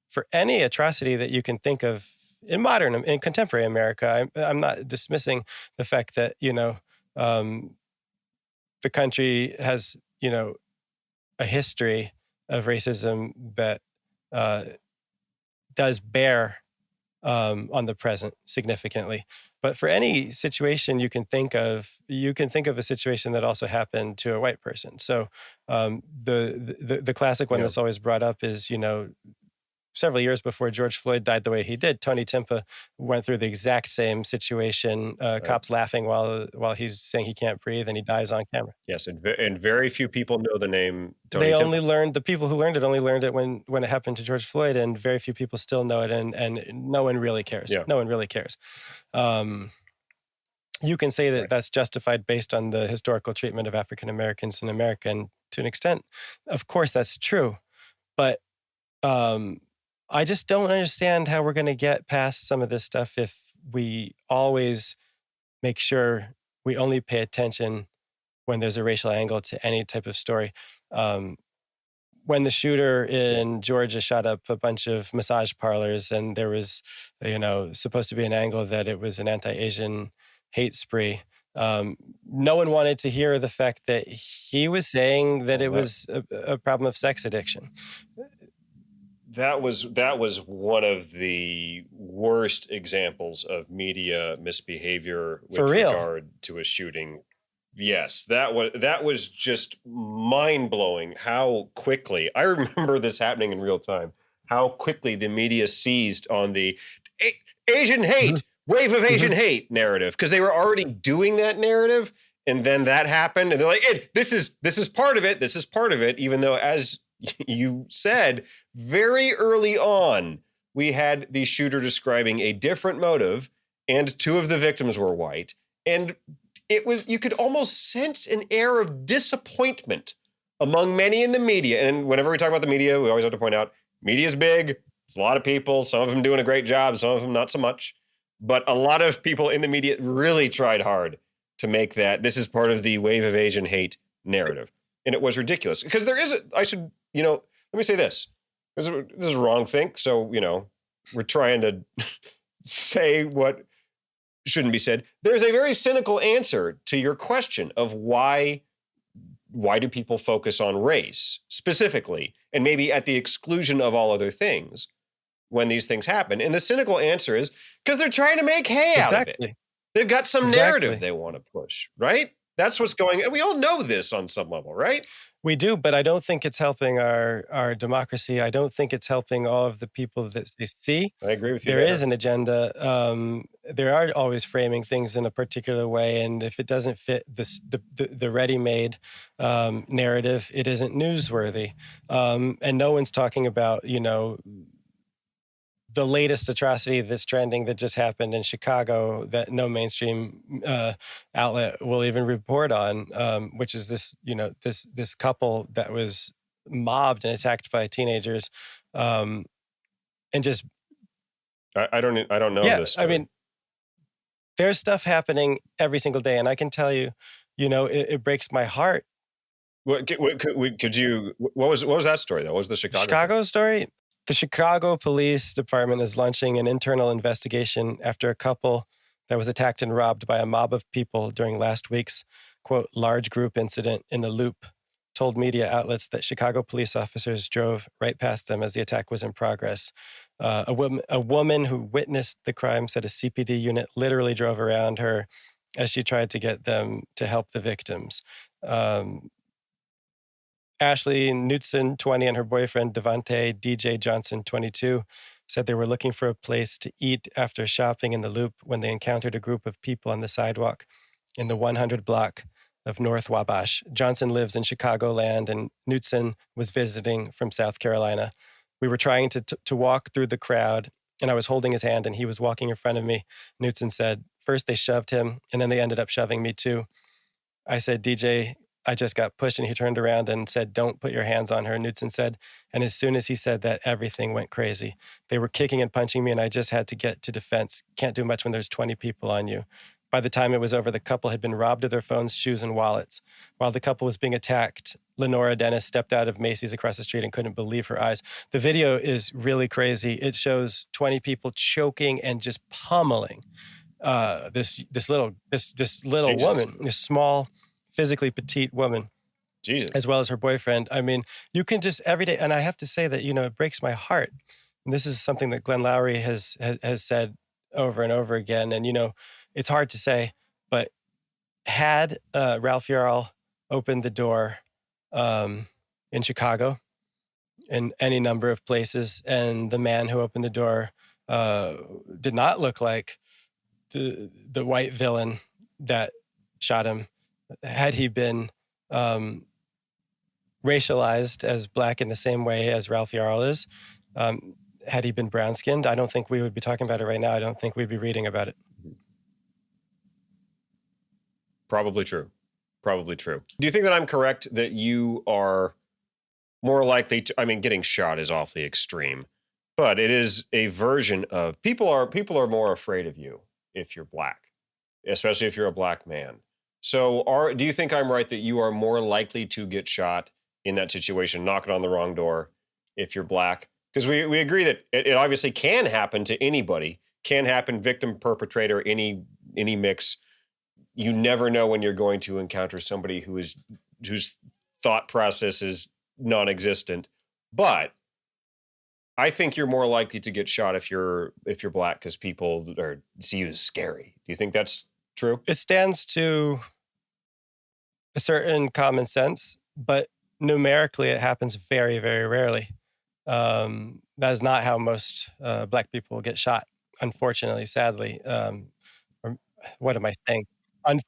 for any atrocity that you can think of in contemporary America, I'm not dismissing the fact that, the country has, a history of racism that does bear on the present significantly. But for any situation you can think of a situation that also happened to a white person. So the classic one that's always brought up is, several years before George Floyd died the way he did, Tony Timpa went through the exact same situation. Cops laughing while he's saying he can't breathe, and he dies on camera. Yes, and very few people know the name Tony Timpa. The people who learned it only learned it when it happened to George Floyd, and very few people still know it, and no one really cares. Yeah. No one really cares. You can say that that's justified based on the historical treatment of African Americans in America, and to an extent, of course, that's true. But I just don't understand how we're going to get past some of this stuff if we always make sure we only pay attention when there's a racial angle to any type of story. When the shooter in Georgia shot up a bunch of massage parlors, and there was, supposed to be an angle that it was an anti-Asian hate spree, no one wanted to hear the fact that he was saying that it was a problem of sex addiction. That was one of the worst examples of media misbehavior with regard to a shooting. Yes, that was just mind-blowing how quickly, I remember this happening in real time, how quickly the media seized on the Asian hate, wave of Asian hate narrative, because they were already doing that narrative, and then that happened, and they're like, this is part of it, even though, as you said, very early on, we had the shooter describing a different motive, and two of the victims were white. And you could almost sense an air of disappointment among many in the media. And whenever we talk about the media, we always have to point out, media's big. It's a lot of people, some of them doing a great job, some of them not so much. But a lot of people in the media really tried hard to make this is part of the wave of Asian hate narrative. And it was ridiculous, because let me say this. This is Wrongthink. So, we're trying to say what shouldn't be said. There's a very cynical answer to your question of why do people focus on race specifically, and maybe at the exclusion of all other things when these things happen. And the cynical answer is because they're trying to make hay out of it. They've got some narrative they want to push, right? That's what's going on. We all know this on some level, right? We do, but I don't think it's helping our democracy. I don't think it's helping all of the people that they see. I agree with you. There is an agenda. There are always framing things in a particular way, and if it doesn't fit the ready-made narrative, it isn't newsworthy. And no one's talking about, the latest atrocity that's trending that just happened in Chicago that no mainstream outlet will even report on, which is this couple that was mobbed and attacked by teenagers, and just I don't know this story. I mean, there's stuff happening every single day, and I can tell you, it breaks my heart. What was that story though? What was the Chicago story? The Chicago Police Department is launching an internal investigation after a couple that was attacked and robbed by a mob of people during last week's, quote, large group incident in the Loop, told media outlets that Chicago police officers drove right past them as the attack was in progress. A woman who witnessed the crime said a CPD unit literally drove around her as she tried to get them to help the victims. Ashley Knutson, 20, and her boyfriend, Devante DJ Johnson, 22, said they were looking for a place to eat after shopping in the Loop when they encountered a group of people on the sidewalk in the 100 block of North Wabash. Johnson lives in Chicagoland, and Knutson was visiting from South Carolina. We were trying to walk through the crowd, and I was holding his hand, and he was walking in front of me. Knutson said, first they shoved him, and then they ended up shoving me too. I said, DJ, I just got pushed, and he turned around and said, don't put your hands on her, Knutson said. And as soon as he said that, everything went crazy. They were kicking and punching me, and I just had to get to defense. Can't do much when there's 20 people on you. By the time it was over, the couple had been robbed of their phones, shoes, and wallets. While the couple was being attacked, Lenora Dennis stepped out of Macy's across the street and couldn't believe her eyes. The video is really crazy. It shows 20 people choking and just pummeling this little Jesus. Woman, this small, physically petite woman, Jesus, as well as her boyfriend. I mean, you can just every day, and I have to say that, it breaks my heart. And this is something that Glenn Lowry has said over and over again. And, it's hard to say, but had Ralph Yarl opened the door in Chicago, in any number of places, and the man who opened the door did not look like the white villain that shot him, had he been racialized as Black in the same way as Ralph Yarl is, had he been brown-skinned, I don't think we would be talking about it right now. I don't think we'd be reading about it. Probably true. Do you think that I'm correct that you are more likely to, getting shot is awfully extreme, but it is a version of people are more afraid of you if you're Black, especially if you're a Black man. So do you think I'm right that you are more likely to get shot in that situation, knocking on the wrong door, if you're Black? Because we agree that it obviously can happen to anybody, can happen, victim, perpetrator, any mix. You never know when you're going to encounter somebody whose thought process is non-existent. But I think you're more likely to get shot if you're Black because people see you as scary. Do you think that's true? It stands to a certain common sense, but numerically it happens very, very rarely. That is not how most Black people get shot, unfortunately, sadly. Or what am I saying?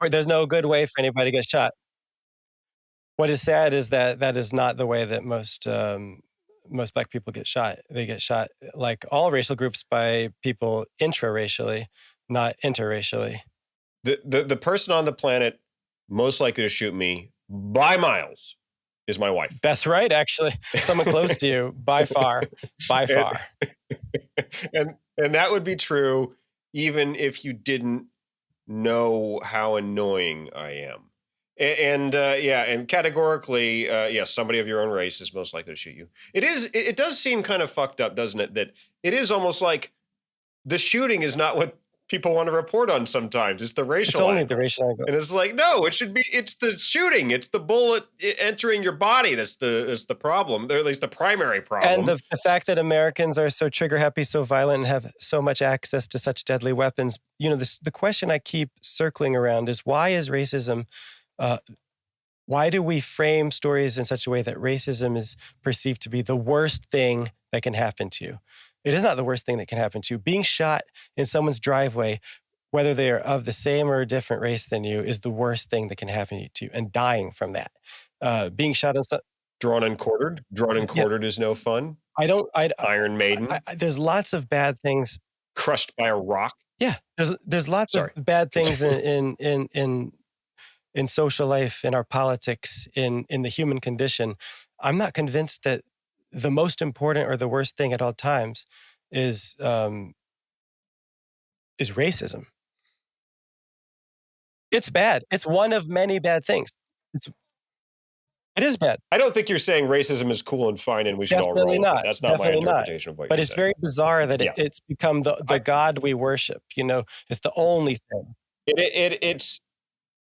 There's no good way for anybody to get shot. What is sad is that is not the way that most Black people get shot. They get shot, like all racial groups, by people intraracially, not interracially. The person on the planet most likely to shoot me by miles is my wife. That's right, actually. Someone close to you, by far. And that would be true even if you didn't know how annoying I am. And categorically, yes, somebody of your own race is most likely to shoot you. It does seem kind of fucked up, doesn't it? That it is almost like the shooting is not what people want to report on sometimes. It's the racial It's only the racial angle. And it's like, no, it's the shooting. It's the bullet entering your body. That's the problem, or at least the primary problem. And the fact that Americans are so trigger happy, so violent, and have so much access to such deadly weapons. The question I keep circling around is, why is racism, why do we frame stories in such a way that racism is perceived to be the worst thing that can happen to you? It is not the worst thing that can happen to you. Being shot in someone's driveway, whether they are of the same or a different race than you, is the worst thing that can happen to you, and dying from that. Being shot in drawn and quartered. Is no fun. Iron Maiden. There's lots of bad things. Crushed by a rock. Yeah, there's lots of bad things in social life, in our politics, in the human condition. I'm not convinced that the most important or the worst thing at all times is racism. It's bad. It's one of many bad things. It is bad. I don't think you're saying racism is cool and fine and we should all roll with it. That's not my interpretation of what you're saying. But it's very bizarre that it's become the God we worship. It's the only thing.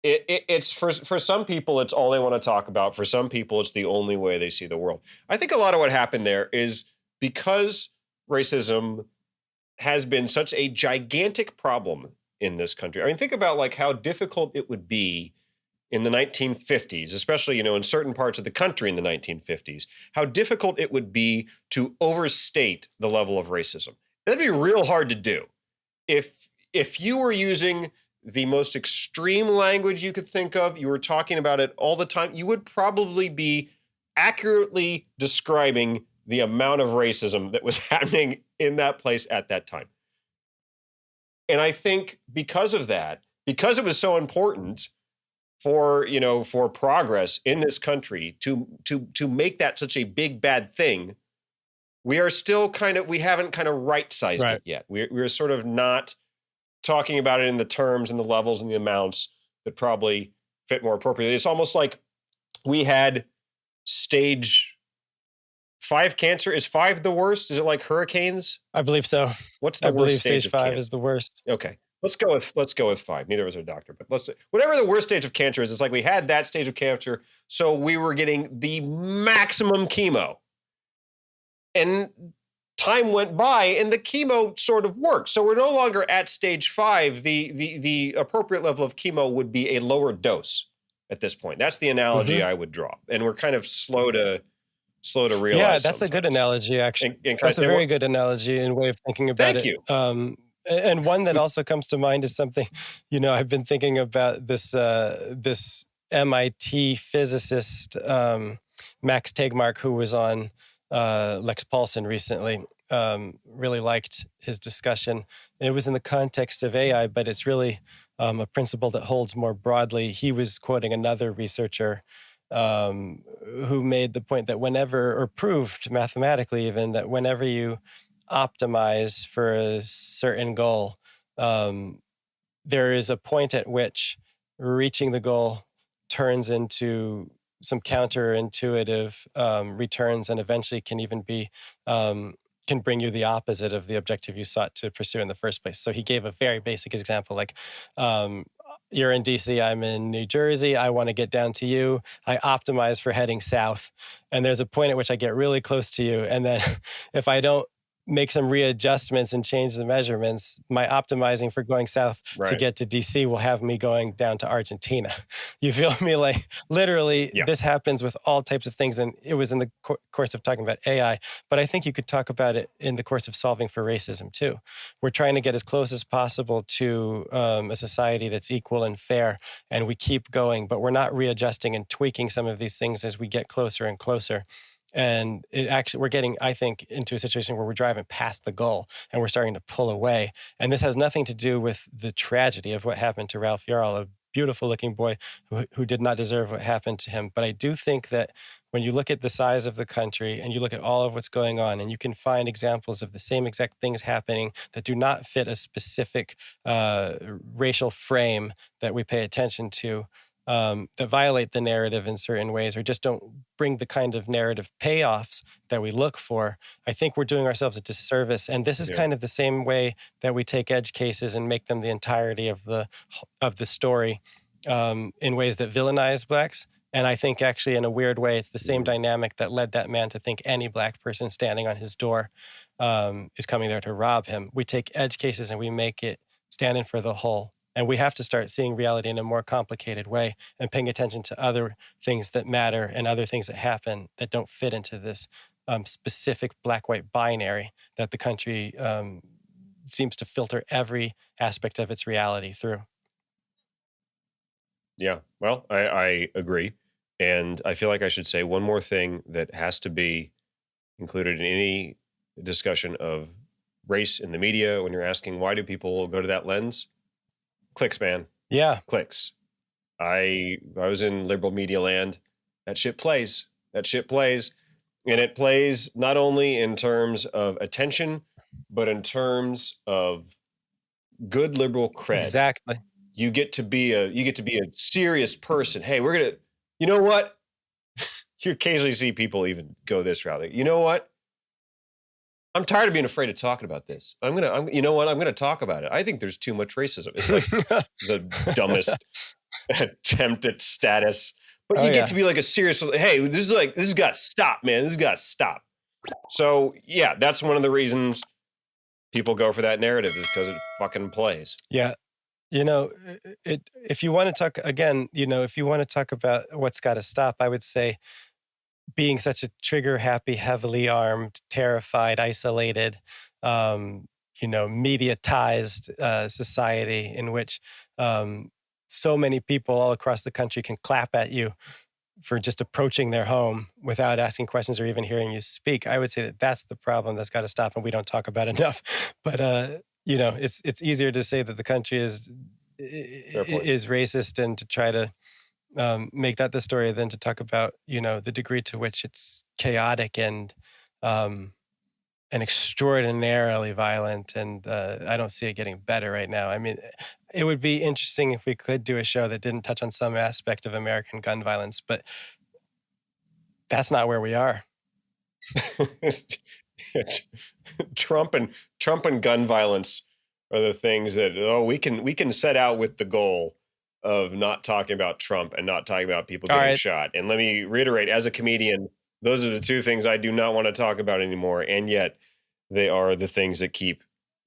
It's for some people, it's all they want to talk about. For some people, it's the only way they see the world. I think a lot of what happened there is because racism has been such a gigantic problem in this country. I mean, think about like how difficult it would be in the 1950s, especially, in certain parts of the country in the 1950s, how difficult it would be to overstate the level of racism. That'd be real hard to do. If you were using the most extreme language you could think of, you were talking about it all the time, you would probably be accurately describing the amount of racism that was happening in that place at that time. And I think because of that, because it was so important for progress in this country to make that such a big bad thing, we are still we haven't kind of right-sized it yet. We're sort of not talking about it in the terms and the levels and the amounts that probably fit more appropriately. It's almost like we had stage 5 cancer. Is 5 the worst? Is it like hurricanes? I believe so. What's the I worst believe stage stage of 5 cancer? is the worst. Okay. Let's go with 5. Neither of us are a doctor, but whatever the worst stage of cancer is, it's like we had that stage of cancer, so we were getting the maximum chemo. And time went by and the chemo sort of worked. So we're no longer at stage 5. The appropriate level of chemo would be a lower dose at this point. That's the analogy I would draw. And we're kind of slow to realize. Yeah, that's a good analogy, actually. That's a very good analogy and way of thinking about it. Thank you. And one that also comes to mind is something, I've been thinking about this MIT physicist, Max Tegmark, who was on Lex Paulson recently. Really liked his discussion. It was in the context of AI, but it's really a principle that holds more broadly. He was quoting another researcher who made the point that or proved mathematically even, that whenever you optimize for a certain goal, there is a point at which reaching the goal turns into some counterintuitive returns, and eventually can even be can bring you the opposite of the objective you sought to pursue in the first place. So he gave a very basic example, like you're in DC, I'm in New Jersey, I want to get down to you, I optimize for heading south, and there's a point at which I get really close to you, and then if I don't make some readjustments and change the measurements, my optimizing for going south to get to DC will have me going down to Argentina. You feel me? Like literally, this happens with all types of things. And it was in the course of talking about AI, but I think you could talk about it in the course of solving for racism too. We're trying to get as close as possible to a society that's equal and fair, and we keep going, but we're not readjusting and tweaking some of these things as we get closer and closer. And we're getting, I think, into a situation where we're driving past the goal and we're starting to pull away. And this has nothing to do with the tragedy of what happened to Ralph Yarl, a beautiful looking boy who did not deserve what happened to him. But I do think that when you look at the size of the country and you look at all of what's going on, and you can find examples of the same exact things happening that do not fit a specific racial frame that we pay attention to, that violate the narrative in certain ways, or just don't bring the kind of narrative payoffs that we look for, I think we're doing ourselves a disservice. And this is kind of the same way that we take edge cases and make them the entirety of the story in ways that villainize Blacks. And I think actually in a weird way, it's the same dynamic that led that man to think any Black person standing on his door is coming there to rob him. We take edge cases and we make it stand in for the whole. And we have to start seeing reality in a more complicated way and paying attention to other things that matter and other things that happen that don't fit into this specific black-white binary that the country seems to filter every aspect of its reality through. Yeah, well, I agree. And I feel like I should say one more thing that has to be included in any discussion of race in the media when you're asking why do people go to that lens? Clicks, man. Yeah. Clicks. I was in liberal media land. That shit plays. And it plays not only in terms of attention, but in terms of good liberal cred. Exactly. You get to be a serious person. Hey, you know what? You occasionally see people even go this route. You know what? I'm tired of being afraid of talking about this. I'm gonna talk about it. I think there's too much racism. It's like the dumbest attempt at status. But you get to be like a serious, hey, this has got to stop, man. This has got to stop. So yeah, that's one of the reasons people go for that narrative, is because it fucking plays. Yeah. If you want to talk again, if you want to talk about what's got to stop, I would say being such a trigger happy, heavily armed, terrified, isolated, mediatized society in which so many people all across the country can clap at you for just approaching their home without asking questions or even hearing you speak. I would say that that's the problem that's got to stop, and we don't talk about enough. But it's easier to say that the country is racist and to try to make that the story than to talk about the degree to which it's chaotic and extraordinarily violent. And I don't see it getting better right now. I mean, it would be interesting if we could do a show that didn't touch on some aspect of American gun violence, but that's not where we are. Trump and gun violence are the things that we can set out with the goal of not talking about Trump and not talking about people getting shot. And let me reiterate, as a comedian, those are the two things I do not want to talk about anymore, and yet they are the things that keep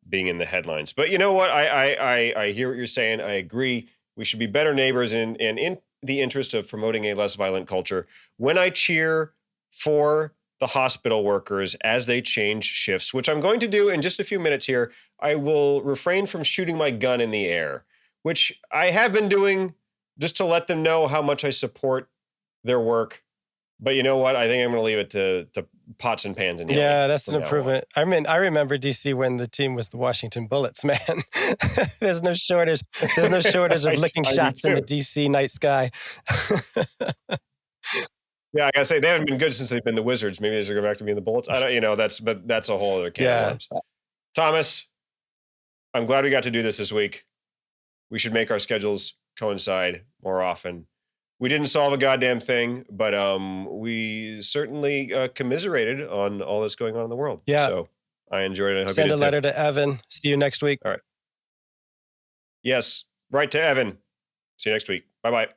being in the headlines. But you know what? I hear what you're saying. I agree. We should be better neighbors, and in the interest of promoting a less violent culture. When I cheer for the hospital workers as they change shifts, which I'm going to do in just a few minutes here, I will refrain from shooting my gun in the air, which I have been doing just to let them know how much I support their work. But you know what? I think I'm going to leave it to pots and pans. And yeah, that's an improvement. I mean, I remember DC when the team was the Washington Bullets, man. There's no shortage. There's no shortage of licking shots in the DC night sky. Yeah, I gotta say, they haven't been good since they've been the Wizards. Maybe they should go back to being the Bullets. I don't, that's a whole other can of worms. Thomas, I'm glad we got to do this week. We should make our schedules coincide more often. We didn't solve a goddamn thing, but we certainly commiserated on all that's going on in the world. Yeah. So I enjoyed it. I hope Send you a did letter too. to Evan. See you next week. All right. Yes, right to Evan. See you next week. Bye-bye.